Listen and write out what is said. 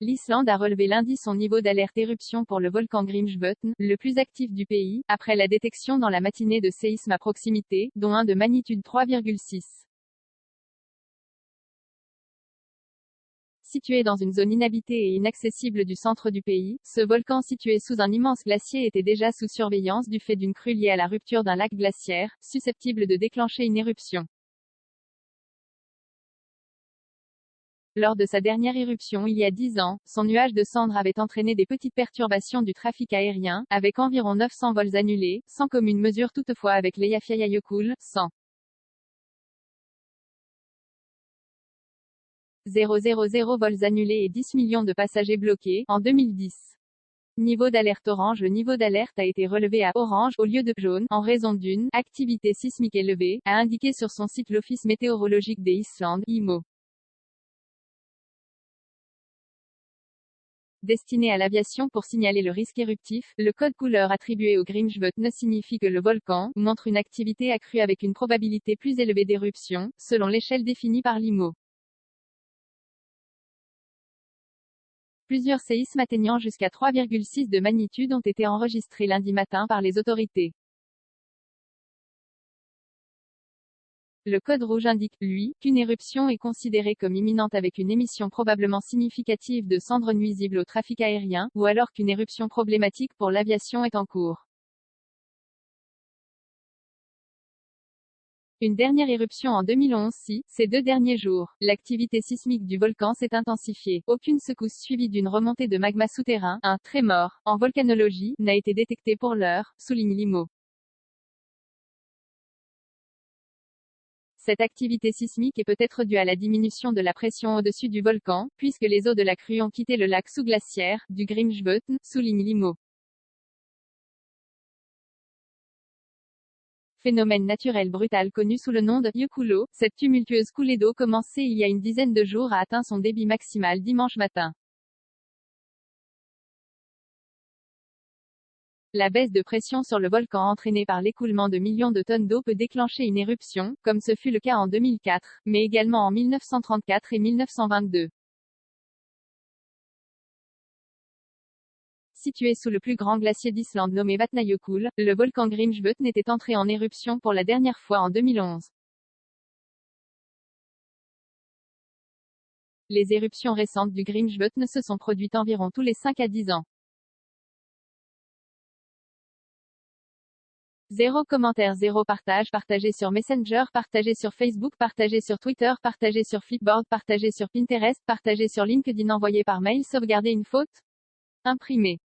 L'Islande a relevé lundi son niveau d'alerte éruption pour le volcan Grímsvötn, le plus actif du pays, après la détection dans la matinée de séismes à proximité, dont un de magnitude 3,6. Situé dans une zone inhabitée et inaccessible du centre du pays, ce volcan situé sous un immense glacier était déjà sous surveillance du fait d'une crue liée à la rupture d'un lac glaciaire, susceptible de déclencher une éruption. Lors de sa dernière éruption il y a 10 ans, son nuage de cendres avait entraîné des petites perturbations du trafic aérien, avec environ 900 vols annulés, sans commune mesure toutefois avec l'Eyjafjallajökull, 100. 000 vols annulés et 10 millions de passagers bloqués, en 2010. Niveau d'alerte orange. Le niveau d'alerte a été relevé à orange, au lieu de jaune, en raison d'une activité sismique élevée, a indiqué sur son site l'Office météorologique des Islandes, IMO. Destiné à l'aviation pour signaler le risque éruptif, le code couleur attribué au Grímsvötn signifie que le volcan montre une activité accrue avec une probabilité plus élevée d'éruption, selon l'échelle définie par l'IMO. Plusieurs séismes atteignant jusqu'à 3,6 de magnitude ont été enregistrés lundi matin par les autorités. Le code rouge indique, lui, qu'une éruption est considérée comme imminente avec une émission probablement significative de cendres nuisibles au trafic aérien, ou alors qu'une éruption problématique pour l'aviation est en cours. Une dernière éruption en 2011 ces 2 derniers jours. L'activité sismique du volcan s'est intensifiée. Aucune secousse suivie d'une remontée de magma souterrain, un trémor, en volcanologie, n'a été détectée pour l'heure, souligne l'IMO. Cette activité sismique est peut-être due à la diminution de la pression au-dessus du volcan, puisque les eaux de la crue ont quitté le lac sous-glaciaire, du Grímsvötn, souligne l'IMO. Phénomène naturel brutal connu sous le nom de Jökulló, cette tumultueuse coulée d'eau commencée il y a une dizaine de jours a atteint son débit maximal dimanche matin. La baisse de pression sur le volcan entraînée par l'écoulement de millions de tonnes d'eau peut déclencher une éruption, comme ce fut le cas en 2004, mais également en 1934 et 1922. Situé sous le plus grand glacier d'Islande nommé Vatnajökull, le volcan Grímsvötn était entré en éruption pour la dernière fois en 2011. Les éruptions récentes du Grímsvötn se sont produites environ tous les 5 à 10 ans. 0 commentaire 0 partage, partagé sur Messenger, partagé sur Facebook, partagé sur Twitter, partagé sur Flipboard, partagé sur Pinterest, partagé sur LinkedIn, envoyé par mail, sauvegarder une faute, imprimé.